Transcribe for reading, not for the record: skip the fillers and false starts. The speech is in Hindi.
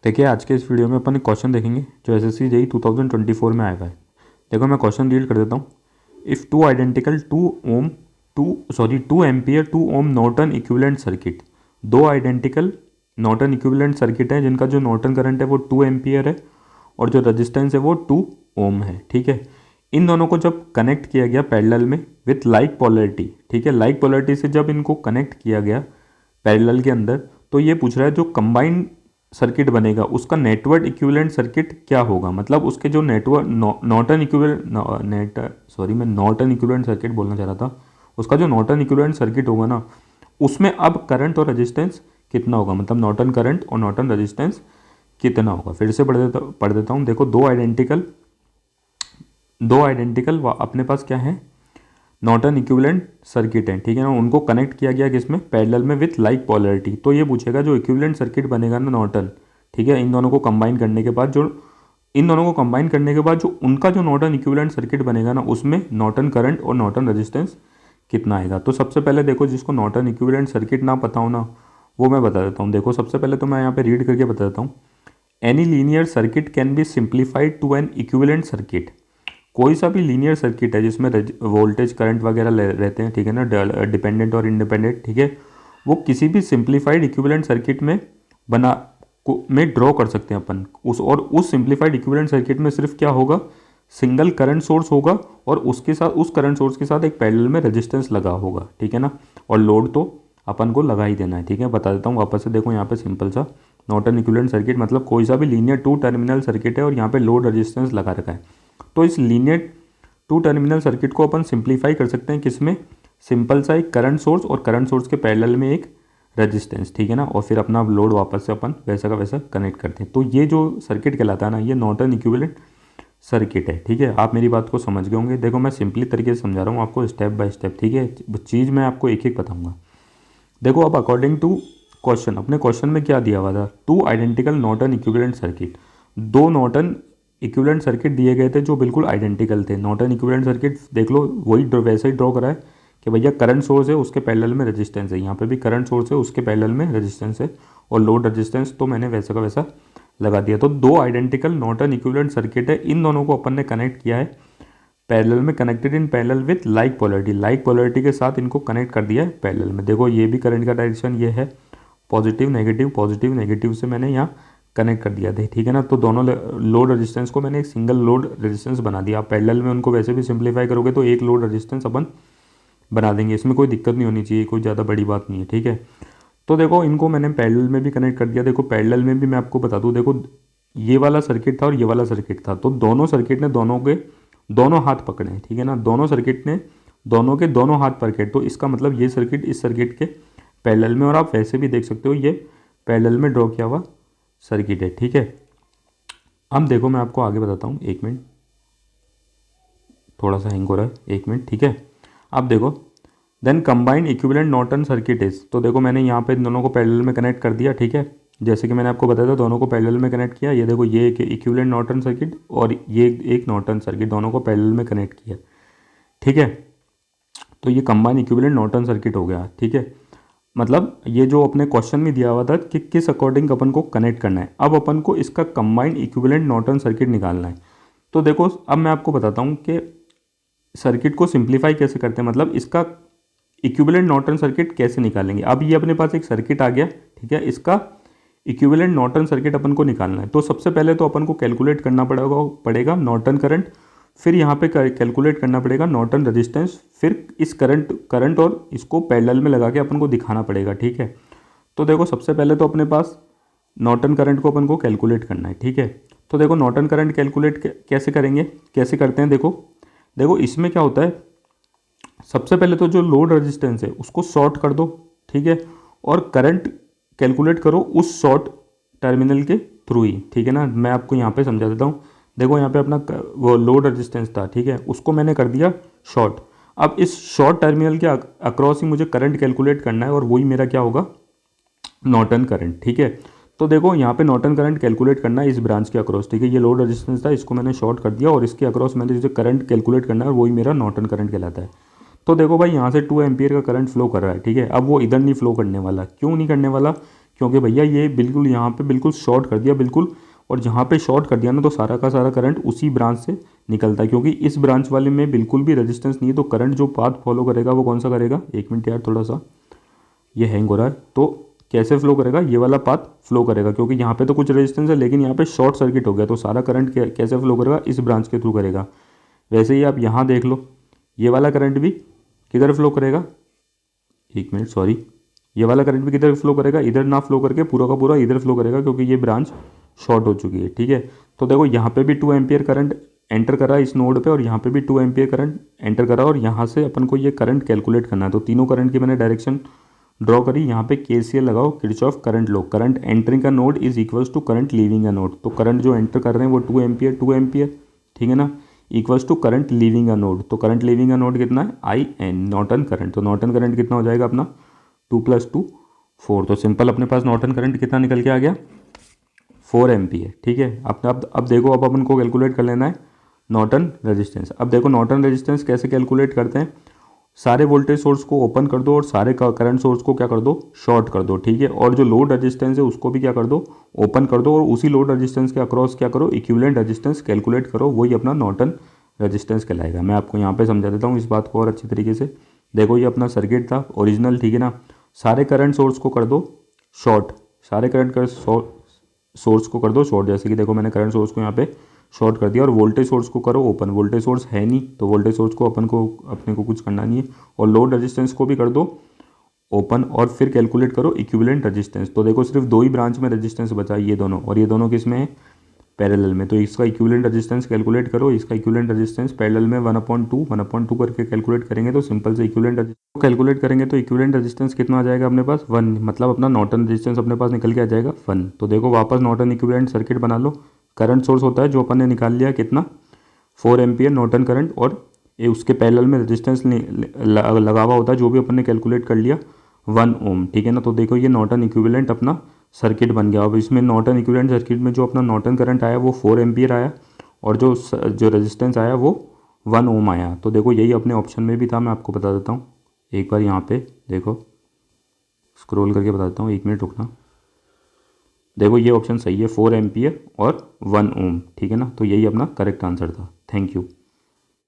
देखिए आज के इस वीडियो में अपन एक क्वेश्चन देखेंगे जो एसएससी जेईई 2024 में आया हुआ है। देखो मैं क्वेश्चन रीड कर देता हूँ। If two identical 2 ampere 2 ohm Norton equivalent circuit, दो आइडेंटिकल नॉर्टन इक्विवेलेंट सर्किट है जिनका जो नॉर्टन करंट है वो 2 एम्पियर है और जो रेजिस्टेंस है वो 2 ओम है। ठीक है, इन दोनों को जब कनेक्ट किया गया पैरेलल में विथ लाइक पोलैरिटी, ठीक है, लाइक पोलैरिटी से जब इनको कनेक्ट किया गया पैरेलल के अंदर, तो ये पूछ रहा है जो कंबाइंड सर्किट बनेगा उसका नेटवर्क इक्विवेलेंट सर्किट क्या होगा। मतलब उसके जो नेटवर्क नॉर्टन इक्विवेलेंट सर्किट बोलना चाह रहा था, उसका जो नॉर्टन इक्विवेलेंट सर्किट होगा ना, उसमें अब करंट और रेजिस्टेंस कितना होगा। मतलब नॉर्टन करंट और नॉर्टन रेजिस्टेंस कितना होगा। फिर से पढ़ देता हूँ। देखो दो आइडेंटिकल अपने पास क्या है, नॉर्टन इक्विवेलेंट सर्किट है, ठीक है ना। उनको कनेक्ट किया गया किसमें, पैरेलल में विथ लाइक पोलैरिटी। तो ये पूछेगा जो इक्विवेलेंट सर्किट बनेगा ना नॉर्टन, ठीक है, इन दोनों को कंबाइन करने के बाद जो उनका जो नॉर्टन इक्विवेलेंट सर्किट बनेगा ना, उसमें नॉर्टन करंट और नॉर्टन रेजिस्टेंस कितना आएगा। तो सबसे पहले देखो, जिसको नॉर्टन इक्विवेलेंट सर्किट ना पता हो ना, वो मैं बता देता हूँ। देखो सबसे पहले तो मैं यहाँ पे रीड करके बता देता हूँ। Any linear circuit can be simplified to an equivalent circuit. कोई सा भी लीनियर सर्किट है जिसमें वोल्टेज करंट वगैरह रहते हैं, ठीक है ना, डिपेंडेंट और इंडिपेंडेंट, ठीक है, वो किसी भी सिंप्लीफाइड इक्विवेलेंट सर्किट में ड्रॉ कर सकते हैं अपन। उस सिंप्लीफाइड इक्विवेलेंट सर्किट में सिर्फ क्या होगा, सिंगल करंट सोर्स होगा और उसके साथ, उस करंट सोर्स के साथ एक पैरेलल में रेजिस्टेंस लगा होगा, ठीक है ना, और लोड तो अपन को लगा ही देना है। ठीक है, बता देता हूँ वापस से। देखो यहाँ पे सिंपल सा नॉर्टन इक्विवेलेंट सर्किट मतलब कोई सा भी लीनियर 2 टर्मिनल सर्किट है और यहाँ पे लोड रेजिस्टेंस लगा रखा है। तो इस लीनियर 2 टर्मिनल सर्किट को अपन सिंप्लीफाई कर सकते हैं किसमें, सिंपल सा एक करंट सोर्स और करंट सोर्स के पैरेलल में एक रेजिस्टेंस, ठीक है ना, और फिर अपना लोड वापस से अपन वैसा का वैसा कनेक्ट करते हैं। तो ये जो सर्किट कहलाता है ना, ये नॉर्टन इक्विवेलेंट सर्किट है। ठीक है, आप मेरी बात को समझ गए होंगे। देखो मैं सिंपली तरीके से समझा रहा हूँ आपको, स्टेप बाय स्टेप, ठीक है, चीज़ मैं आपको एक एक बताऊँगा। देखो अब अकॉर्डिंग टू क्वेश्चन, अपने क्वेश्चन में क्या दिया हुआ था, 2 identical Norton equivalent circuit, 2 Norton equivalent circuit दिए गए थे जो बिल्कुल आइडेंटिकल थे। नॉर्टन इक्विवेलेंट सर्किट देख लो, वही वैसे ही ड्रॉ करा है कि भैया करंट सोर्स है उसके पैरेलल में रेजिस्टेंस है, यहाँ पे भी करंट सोर्स है उसके पैरेलल में रेजिस्टेंस है और लोड रेजिस्टेंस तो मैंने वैसा का वैसा लगा दिया। तो 2 आइडेंटिकल नॉर्टन इक्विवेलेंट सर्किट है, इन दोनों को अपन ने कनेक्ट किया है पैरेलल में, connected in parallel with like polarity, like polarity के साथ इनको कनेक्ट कर दिया है पैरेलल में। देखो ये भी करंट का डायरेक्शन ये है, पॉजिटिव नेगेटिव से मैंने यहाँ कनेक्ट कर दिया था, ठीक है ना। तो दोनों लोड रेजिस्टेंस को मैंने एक सिंगल लोड रेजिस्टेंस बना दिया। आप पैरेलल में उनको वैसे भी सिंप्लीफाई करोगे तो एक लोड रेजिस्टेंस अपन बना देंगे, इसमें कोई दिक्कत नहीं होनी चाहिए, कोई ज़्यादा बड़ी बात नहीं है, ठीक है। तो देखो इनको मैंने पैरेलल में भी कनेक्ट कर दिया। देखो पैरेलल में भी मैं आपको बता दूँ, देखो ये वाला सर्किट था और ये वाला सर्किट था, तो दोनों सर्किट ने दोनों के दोनों हाथ पकड़े हैं, ठीक है ना, दोनों सर्किट ने दोनों के दोनों हाथ पकड़े। तो इसका मतलब ये सर्किट इस सर्किट के पैरेलल में, और आप वैसे भी देख सकते हो ये पैरेलल में ड्रॉ किया हुआ सर्किट है, ठीक है। अब देखो मैं आपको आगे बताता हूँ, एक मिनट, थोड़ा सा हैंग हो रहा है, एक मिनट, ठीक है। अब देखो then combined equivalent Norton circuit is, तो देखो मैंने यहाँ पे दोनों को पैरेलल में कनेक्ट कर दिया, ठीक है, जैसे कि मैंने आपको बताया था दोनों को पैरेलल में कनेक्ट किया। ये देखो ये एक इक्विवेलेंट नॉर्टन सर्किट और ये एक नॉर्टन सर्किट, दोनों को पैरेलल में कनेक्ट किया, ठीक है। तो ये कंबाइंड इक्विवेलेंट नॉर्टन सर्किट हो गया, ठीक है। मतलब ये जो अपने क्वेश्चन में दिया हुआ था कि किस अकॉर्डिंग अपन को कनेक्ट करना है, अब अपन को इसका कंबाइंड इक्विवेलेंट नॉर्टन सर्किट निकालना है। तो देखो अब मैं आपको बताता हूँ कि सर्किट को सिंप्लीफाई कैसे करते हैं, मतलब इसका इक्विवेलेंट नॉर्टन सर्किट कैसे निकालेंगे। अब ये अपने पास एक सर्किट आ गया, ठीक है, इसका इक्विवेलेंट नॉर्टन सर्किट अपन को निकालना है। तो सबसे पहले तो अपन को कैलकुलेट करना पड़ेगा नॉर्टन करंट, फिर यहाँ पे कैलकुलेट करना पड़ेगा नॉर्टन रेजिस्टेंस, फिर इस करंट और इसको पैरेलल में लगा के अपन को दिखाना पड़ेगा, ठीक है। तो देखो सबसे पहले तो अपने पास नॉर्टन करंट को अपन को कैलकुलेट करना है, ठीक है। तो देखो नॉर्टन करंट कैलकुलेट कैसे करेंगे, कैसे करते हैं, देखो इसमें क्या होता है, सबसे पहले तो जो लोड रेजिस्टेंस है उसको शॉर्ट कर दो, ठीक है, और करंट कैलकुलेट करो उस शॉर्ट टर्मिनल के थ्रू ही, ठीक है ना। मैं आपको यहाँ पे समझा देता हूँ। देखो यहाँ पे अपना वो लोड रेजिस्टेंस था, ठीक है, उसको मैंने कर दिया शॉर्ट। अब इस शॉर्ट टर्मिनल के अक्रॉस ही मुझे करंट कैलकुलेट करना है और वही मेरा क्या होगा, नॉर्टन करंट, ठीक है। तो देखो यहाँ पे नॉर्टन करंट कैलकुलेट करना है इस ब्रांच के अक्रॉस, ठीक है, ये लोड रेजिस्टेंस था, इसको मैंने शॉर्ट कर दिया और इसके अक्रॉस मैंने जो करंट कैलकुलेट करना है वही मेरा नॉर्टन करंट कहलाता है। तो देखो भाई यहाँ से 2 एम्पियर का करंट फ्लो कर रहा है, ठीक है। अब वो इधर नहीं फ्लो करने वाला, क्यों नहीं करने वाला, क्योंकि भैया ये बिल्कुल यहाँ पे बिल्कुल शॉर्ट कर दिया बिल्कुल, और जहाँ पे शॉर्ट कर दिया ना तो सारा का सारा करंट उसी ब्रांच से निकलता है, क्योंकि इस ब्रांच वाले में बिल्कुल भी रेजिस्टेंस नहीं है। तो करंट जो पाथ फॉलो करेगा वो कौन सा करेगा, एक मिनट यार थोड़ा सा ये हैंग हो रहा है। तो कैसे फ्लो करेगा, ये वाला पाथ फ्लो करेगा, क्योंकि यहाँ पे तो कुछ रेजिस्टेंस है लेकिन यहाँ पे शॉर्ट सर्किट हो गया, तो सारा करंट कैसे फ्लो करेगा, इस ब्रांच के थ्रू करेगा। वैसे ही आप यहाँ देख लो, ये वाला करंट भी किधर फ्लो करेगा, एक मिनट सॉरी, ये वाला करंट भी किधर फ्लो करेगा, इधर ना फ्लो करके पूरा का पूरा इधर फ्लो करेगा, क्योंकि ये ब्रांच शॉर्ट हो चुकी है। ठीक है, तो देखो यहाँ पे भी 2 एम्पियर करंट एंटर करा इस नोड पे, और यहाँ पे भी 2 एम्पियर करंट एंटर करा, और यहाँ से अपन को ये करंट कैलकुलेट करना है। तो तीनों करंट की मैंने डायरेक्शन ड्रॉ करी। यहाँ पे केसीएल लगाओ, Kirchhoff current law, current entering का node is equals to current leaving का नोड। तो करंट जो एंटर कर रहे हैं वो 2 एम्पियर 2 एम्पियर, ठीक है ना, इक्वल्स टू करंट लीविंग का नोड। तो करंट लीविंग का नोड कितना है, आई एन, नॉर्टन करंट। तो नॉर्टन करंट कितना हो जाएगा अपना, 2 + 2 4। तो सिंपल अपने पास नॉर्टन करंट कितना निकल के आ गया, 4 एम्पियर। ठीक है, अब देखो, अब अपन को कैलकुलेट कर लेना है नॉर्टन रेजिस्टेंस। अब देखो नॉर्टन रेजिस्टेंस कैसे कैलकुलेट करते हैं, सारे वोल्टेज सोर्स को ओपन कर दो और सारे करंट सोर्स को क्या कर दो, शॉर्ट कर दो। ठीक है, और जो लोड रेजिस्टेंस है उसको भी क्या कर दो, ओपन कर दो, और उसी लोड रेजिस्टेंस के अक्रॉस क्या करो, इक्विवेलेंट रेजिस्टेंस कैलकुलेट करो, वही अपना नॉर्टन रेजिस्टेंस कहलाएगा। मैं आपको यहाँ पे समझा देता हूँ इस बात को और अच्छी तरीके से। देखो ये अपना सर्किट था ओरिजिनल, ठीक है ना, सारे करंट सोर्स को कर दो शॉर्ट, सारे करंट कर सोर्स को कर दो शॉर्ट। जैसे कि देखो मैंने करंट सोर्स को यहाँ पे शॉर्ट कर दिया, और वोल्टेज सोर्स को करो ओपन। वोल्टेज सोर्स है नहीं तो वोल्टेज सोर्स को अपने को कुछ करना नहीं है, और लोड रेजिस्टेंस को भी कर दो ओपन, और फिर कैलकुलेट करो इक्विवेलेंट रेजिस्टेंस। तो देखो सिर्फ 2 ही ब्रांच में रेजिस्टेंस बचा, ये दोनों, और ये दोनों किस में है, पैरेलल में। तो इसका इक्विवेलेंट रेजिस्टेंस कैलकुलेट करो, इसका इक्विवेलेंट रेजिस्टेंस पैरेलल में 1/2 करके कैलकुलेट करेंगे। तो सिंपल से इक्विवेलेंट रेजिस्टेंस कैलकुलेट करेंगे तो इक्विवेलेंट रेजिस्टेंस कितना आ जाएगा अपने पास, 1, मतलब अपना नॉर्टन रेजिस्टेंस अपने पास निकल के आ जाएगा 1। तो देखो वापस नॉर्टन इक्विवेलेंट सर्किट बना लो। करंट सोर्स होता है जो अपन ने निकाल लिया कितना, 4 एम्पियर नॉर्टन करंट, और ये उसके पैरेलल में रेजिस्टेंस लगा हुआ होता है जो भी अपन ने कैलकुलेट कर लिया 1 ओम। ठीक है ना, तो देखो ये नॉर्टन इक्विवेलेंट अपना सर्किट बन गया। अब इसमें नॉर्टन इक्विवेलेंट सर्किट में जो अपना नॉर्टन करंट आया वो 4 एम्पियर आया, और जो रेजिस्टेंस आया वो 1 ओम आया। तो देखो यही अपने ऑप्शन में भी था, मैं आपको बता देता हूँ एक बार, यहाँ पे देखो स्क्रॉल करके बता देता हूँ, 1 मिनट रुकना। देखो ये ऑप्शन सही है, 4 एम्पियर और 1 ओम। ठीक है ना, तो यही अपना करेक्ट आंसर था। Thank you.